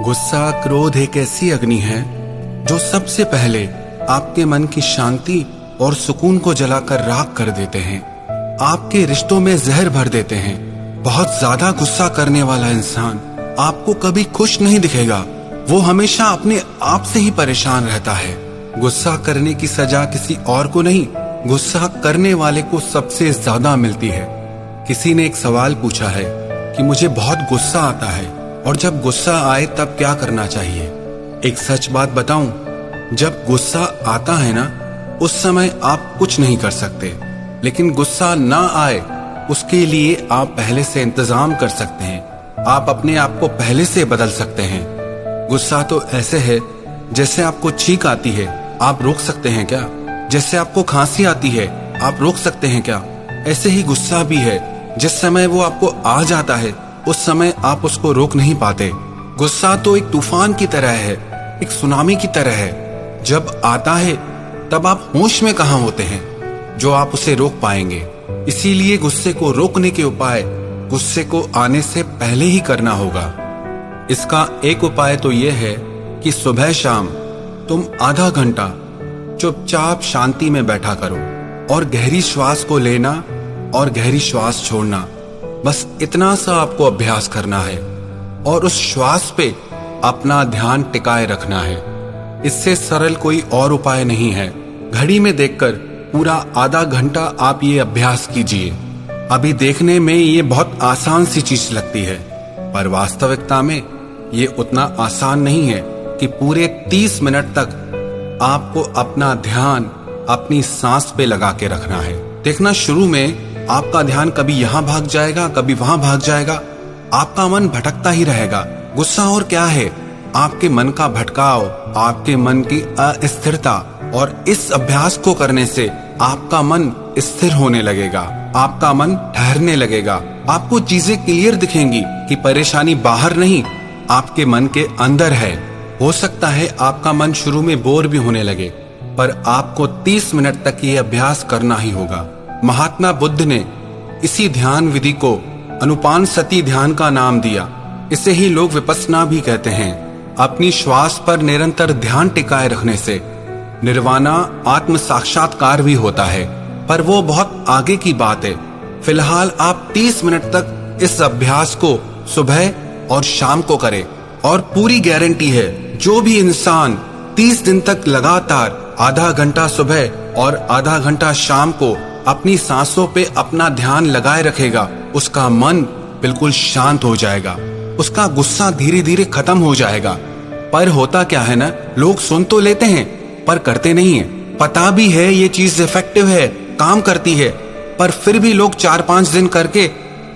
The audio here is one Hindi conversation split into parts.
गुस्सा, क्रोध एक ऐसी अग्नि है जो सबसे पहले आपके मन की शांति और सुकून को जलाकर राख कर देते हैं, आपके रिश्तों में जहर भर देते हैं। बहुत ज्यादा गुस्सा करने वाला इंसान आपको कभी खुश नहीं दिखेगा, वो हमेशा अपने आप से ही परेशान रहता है। गुस्सा करने की सजा किसी और को नहीं, गुस्सा करने वाले को सबसे ज्यादा मिलती है। किसी ने एक सवाल पूछा है कि मुझे बहुत गुस्सा आता है और जब गुस्सा आए तब क्या करना चाहिए। एक सच बात बताऊं, जब गुस्सा आता है ना, उस समय आप कुछ नहीं कर सकते, लेकिन गुस्सा ना आए उसके लिए आप पहले से इंतजाम कर सकते हैं। आप अपने आप को पहले से बदल सकते हैं। गुस्सा तो ऐसे है जैसे आपको छींक आती है, आप रोक सकते हैं क्या? जैसे आपको खांसी आती है, आप रोक सकते हैं क्या? ऐसे ही गुस्सा भी है, जिस समय वो आपको आ जाता है उस समय आप उसको रोक नहीं पाते। गुस्सा तो एक तूफान की तरह है, एक सुनामी की तरह है। जब आता है तब आप होश में कहाँ होते हैं जो आप उसे रोक पाएंगे। इसीलिए गुस्से को रोकने के उपाय गुस्से को आने से पहले ही करना होगा। इसका एक उपाय तो यह है कि सुबह शाम तुम आधा घंटा चुपचाप शांति में बैठा करो और गहरी श्वास को लेना और गहरी श्वास छोड़ना, बस इतना सा आपको अभ्यास करना है और उस श्वास पे अपना ध्यान टिकाए रखना है। इससे सरल कोई और उपाय नहीं है। घड़ी में देखकर पूरा आधा घंटा आप ये अभ्यास कीजिए। अभी देखने में ये बहुत आसान सी चीज लगती है, पर वास्तविकता में ये उतना आसान नहीं है कि पूरे 30 मिनट तक आपको अपना ध्यान अपनी सांस पे लगा के रखना है। देखना, शुरू में आपका ध्यान कभी यहाँ भाग जाएगा, कभी वहां भाग जाएगा, आपका मन भटकता ही रहेगा। गुस्सा और क्या है, आपके मन का भटकाव, आपके मन की अस्थिरता, और इस अभ्यास को करने से आपका मन स्थिर होने लगेगा, आपका मन ठहरने लगेगा। आपको चीजें क्लियर दिखेंगी कि परेशानी बाहर नहीं, आपके मन के अंदर है। हो सकता है आपका मन शुरू में बोर भी होने लगे, पर आपको 30 मिनट तक ये अभ्यास करना ही होगा। महात्मा बुद्ध ने इसी ध्यान विधि को अनुपानसती ध्यान का नाम दिया। इसे ही लोग विपस्सना भी कहते हैं। अपनी श्वास पर निरंतर ध्यान टिकाए रखने से निर्वाणा, आत्म साक्षात्कार भी होता है, पर वो बहुत आगे की बात है। फिलहाल आप 30 मिनट तक इस अभ्यास को सुबह और शाम को करें और पूरी गारंटी है, जो भी इंसान 30 दिन तक लगातार आधा घंटा सुबह और आधा घंटा शाम को अपनी सांसों पे अपना ध्यान लगाए रखेगा, उसका मन बिल्कुल शांत हो जाएगा, उसका गुस्सा धीरे धीरे खत्म हो जाएगा। पर होता क्या है ना, लोग सुन तो लेते हैं पर करते नहीं है। पता भी है ये चीज इफेक्टिव है, काम करती है, पर फिर भी लोग 4-5 दिन करके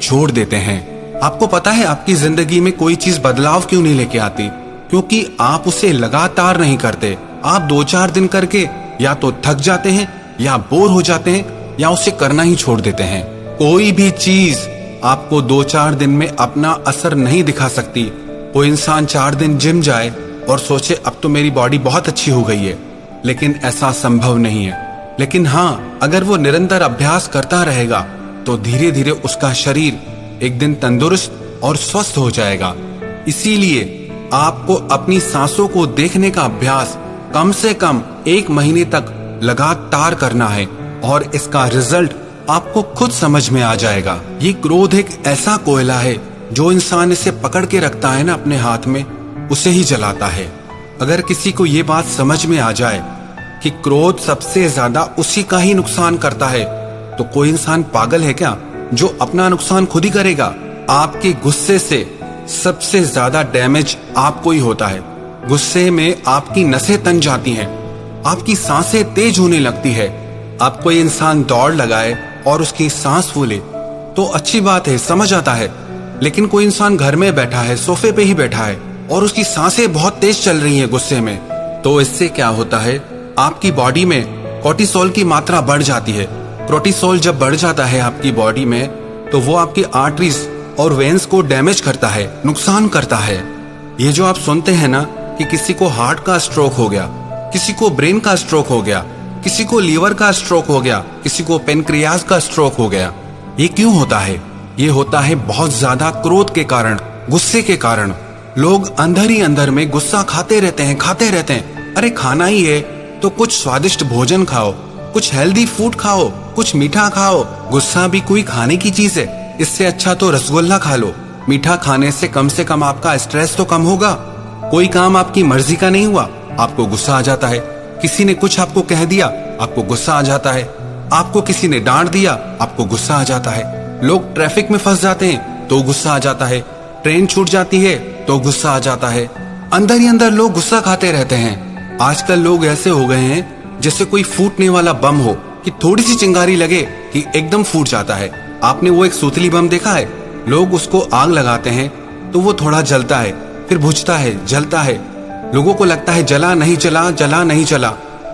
छोड़ देते हैं। आपको पता है आपकी जिंदगी में कोई चीज बदलाव क्यों नहीं लेके आती? क्योंकि आप उसे लगातार नहीं करते। आप 2-4 दिन करके या तो थक जाते हैं, या बोर हो जाते हैं, या उसे करना ही छोड़ देते हैं। कोई भी चीज आपको 2-4 दिन में अपना असर नहीं दिखा सकती। कोई इंसान 4 दिन जिम जाए और सोचे अब तो मेरी बॉडी बहुत अच्छी हो गई है, लेकिन ऐसा संभव नहीं है। लेकिन हाँ, अगर वो निरंतर अभ्यास करता रहेगा तो धीरे धीरे उसका शरीर एक दिन तंदुरुस्त और स्वस्थ हो जाएगा। इसीलिए आपको अपनी सांसों को देखने का अभ्यास कम से कम 1 महीने तक लगातार करना है और इसका रिजल्ट आपको खुद समझ में आ जाएगा। ये क्रोध एक ऐसा कोयला है, जो इंसान इसे पकड़ के रखता है ना अपने हाथ में, उसे ही जलाता है। अगर किसी को ये बात समझ में आ जाए कि क्रोध सबसे ज्यादा उसी का ही नुकसान करता है, तो कोई इंसान पागल है क्या जो अपना नुकसान खुद ही करेगा? आपके गुस्से से सबसे ज्यादा डैमेज आपको ही होता है। गुस्से में आपकी नसें तन जाती हैं, आपकी सांसें तेज होने लगती है। अब कोई इंसान दौड़ लगाए और उसकी सांस फूले तो अच्छी बात है, समझ आता है, लेकिन कोई इंसान घर में बैठा है, सोफे पे ही बैठा है और उसकी सांसें बहुत तेज चल रही हैं गुस्से में, तो इससे क्या होता है, आपकी बॉडी में कोर्टिसोल की मात्रा बढ़ जाती है। कोर्टिसोल जब बढ़ जाता है आपकी बॉडी में, तो वो आपकी आर्टरीज और वेन्स को डैमेज करता है, नुकसान करता है। ये जो आप सुनते हैं ना कि किसी को हार्ट का स्ट्रोक हो गया, किसी को ब्रेन का स्ट्रोक हो गया, किसी को लीवर का स्ट्रोक हो गया, किसी को पेनक्रियाज का स्ट्रोक हो गया, ये क्यों होता है? ये होता है बहुत ज्यादा क्रोध के कारण, गुस्से के कारण। लोग अंदर ही अंदर में गुस्सा खाते रहते हैं। अरे खाना ही है तो कुछ स्वादिष्ट भोजन खाओ, कुछ हेल्दी फूड खाओ, कुछ मीठा खाओ। गुस्सा भी कोई खाने की चीज है? इससे अच्छा तो रसगुल्ला खा लो। मीठा खाने से कम आपका स्ट्रेस तो कम होगा। कोई काम आपकी मर्जी का नहीं हुआ, आपको गुस्सा आ जाता है। किसी ने कुछ आपको कह दिया, आपको गुस्सा आ जाता है। आपको किसी ने डांट दिया, आपको गुस्सा आ जाता है। लोग ट्रैफिक में फंस जाते हैं तो गुस्सा आ जाता है। ट्रेन छूट जाती है तो गुस्सा आ जाता है। अंदर ही अंदर लोग गुस्सा खाते रहते हैं। आजकल लोग ऐसे हो गए हैं जैसे कोई फूटने वाला बम हो, कि थोड़ी सी चिंगारी लगे कि एकदम फूट जाता है। आपने वो एक सूतली बम देखा है? लोग उसको आग लगाते हैं तो वो थोड़ा जलता है, फिर बुझता है, जलता है। लोगों को लगता है जला नहीं चला,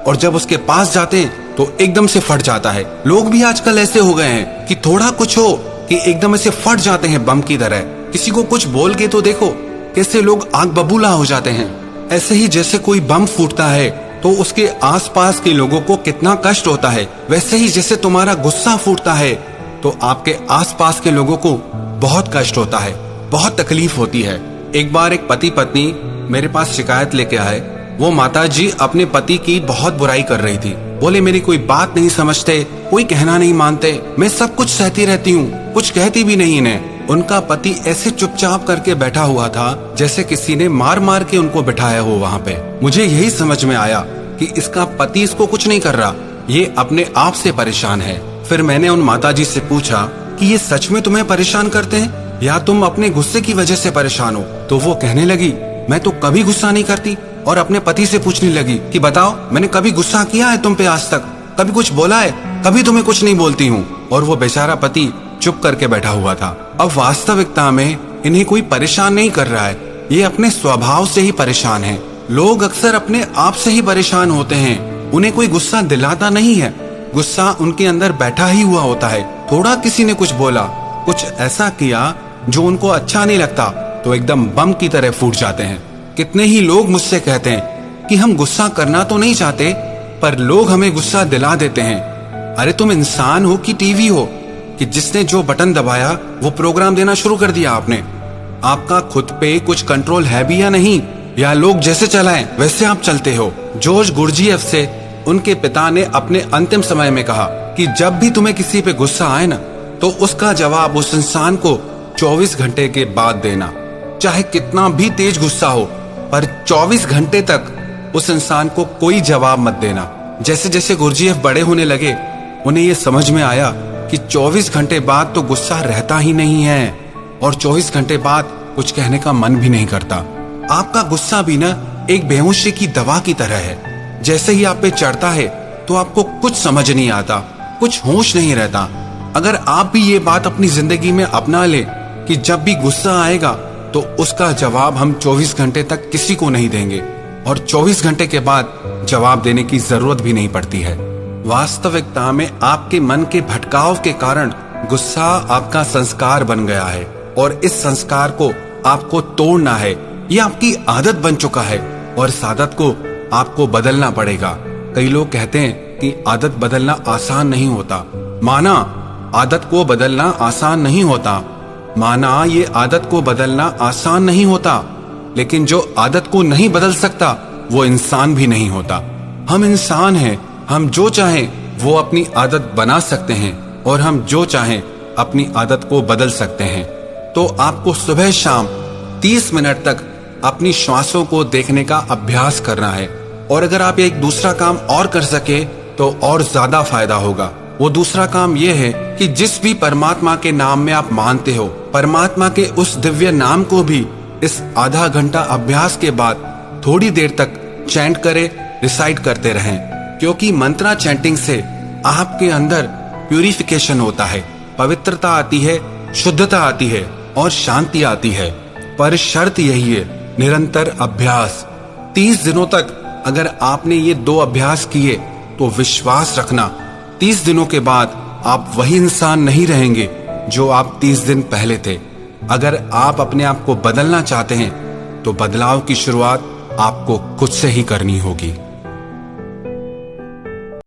और जब उसके पास जाते हैं तो एकदम से फट जाता है। लोग भी आजकल ऐसे हो गए हैं कि थोड़ा कुछ हो कि एकदम से फट जाते हैं बम की तरह। किसी को कुछ बोल के तो देखो कैसे लोग आग बबूला हो जाते हैं। ऐसे ही जैसे कोई बम फूटता है तो उसके आसपास के लोगों को कितना कष्ट होता है, वैसे ही जैसे तुम्हारा गुस्सा फूटता है तो आपके आसपास के लोगों को बहुत कष्ट होता है, बहुत तकलीफ होती है। एक बार एक पति पत्नी मेरे पास शिकायत लेके आए। वो माताजी अपने पति की बहुत बुराई कर रही थी। बोले मेरी कोई बात नहीं समझते, कोई कहना नहीं मानते, मैं सब कुछ सहती रहती हूँ, कुछ कहती भी नहीं इन्हें। उनका पति ऐसे चुपचाप करके बैठा हुआ था जैसे किसी ने मार मार के उनको बिठाया हो वहाँ पे। मुझे यही समझ में आया कि इसका पति इसको कुछ नहीं कर रहा, ये अपने आप से परेशान है। फिर मैंने उन माताजी से पूछा कि ये सच में तुम्हें परेशान करते हैं या तुम अपने गुस्से की वजह से परेशान हो? तो वो कहने लगी मैं तो कभी गुस्सा नहीं करती, और अपने पति से पूछने लगी कि बताओ मैंने कभी गुस्सा किया है तुम पे आज तक? कभी कुछ बोला है? कभी तुम्हें कुछ नहीं बोलती हूँ। और वो बेचारा पति चुप करके बैठा हुआ था। अब वास्तविकता में इन्हें कोई परेशान नहीं कर रहा है, ये अपने स्वभाव से ही परेशान है। लोग अक्सर अपने आप से ही परेशान होते हैं, उन्हें कोई गुस्सा दिलाता नहीं है। गुस्सा उनके अंदर बैठा ही हुआ होता है। थोड़ा किसी ने कुछ बोला, कुछ ऐसा किया जो उनको अच्छा नहीं लगता तो एकदम बम की तरह फूट जाते हैं। कितने ही लोग मुझसे कहते हैं कि हम गुस्सा करना तो नहीं चाहते पर लोग हमें गुस्सा दिला देते हैं। अरे तुम इंसान हो कि टीवी हो कि जिसने जो बटन दबाया वो प्रोग्राम देना शुरू कर दिया आपने? आपका खुद पे कुछ कंट्रोल है भी या नहीं, या लोग जैसे चलाएं वैसे आप चलते हो? जॉर्ज गुरजीएफ से उनके पिता ने अपने अंतिम समय में कहा कि जब भी तुम्हें किसी पे गुस्सा आए ना तो उसका जवाब उस इंसान को 24 घंटे के बाद देना। चाहे कितना भी तेज गुस्सा हो पर 24 घंटे तक उस इंसान को कोई जवाब मत देना। जैसे जैसे गुरजीएफ बड़े होने लगे उन्हें ये समझ में आया कि 24 घंटे बाद तो गुस्सा रहता ही नहीं है, और 24 घंटे बाद कुछ कहने का मन भी नहीं करता। आपका गुस्सा भी ना एक बेहोशी की दवा की तरह है। जैसे ही आप पे चढ़ता है तो आपको कुछ समझ नहीं आता, कुछ होश नहीं रहता। अगर आप भी ये बात अपनी जिंदगी में अपना ले कि जब भी गुस्सा आएगा तो उसका जवाब हम 24 घंटे तक किसी को नहीं देंगे, और 24 घंटे के बाद जवाब देने की जरूरत भी नहीं पड़ती है। वास्तविकता में आपके मन के भटकाव के कारण गुस्सा आपका संस्कार बन गया है, और इस संस्कार को आपको तोड़ना है। ये आपकी आदत बन चुका है और इस आदत को आपको बदलना पड़ेगा। कई लोग कहते हैं कि आदत बदलना आसान नहीं होता। माना आदत को बदलना आसान नहीं होता, माना ये आदत को बदलना आसान नहीं होता, लेकिन जो आदत को नहीं बदल सकता वो इंसान भी नहीं होता। हम इंसान हैं, हम जो चाहें वो अपनी आदत बना सकते हैं, और हम जो चाहें अपनी आदत को बदल सकते हैं। तो आपको सुबह शाम 30 मिनट तक अपनी श्वासों को देखने का अभ्यास करना है, और अगर आप एक दूसरा काम और कर सके तो और ज्यादा फायदा होगा। वो दूसरा काम ये है कि जिस भी परमात्मा के नाम में आप मानते हो, परमात्मा के उस दिव्य नाम को भी इस आधा घंटा अभ्यास के बाद थोड़ी देर तक चैंट करें, रिसाइट करते रहें, क्योंकि मंत्रा चैंटिंग से आपके अंदर प्यूरिफिकेशन होता है, पवित्रता आती है, शुद्धता आती है और शांति आती है। पर शर्त यही है, निरंतर अभ्यास। 30 दिनों तक अगर आपने ये 2 अभ्यास किए तो विश्वास रखना 30 दिनों के बाद आप वही इंसान नहीं रहेंगे जो आप 30 दिन पहले थे। अगर आप अपने आप को बदलना चाहते हैं तो बदलाव की शुरुआत आपको खुद से ही करनी होगी।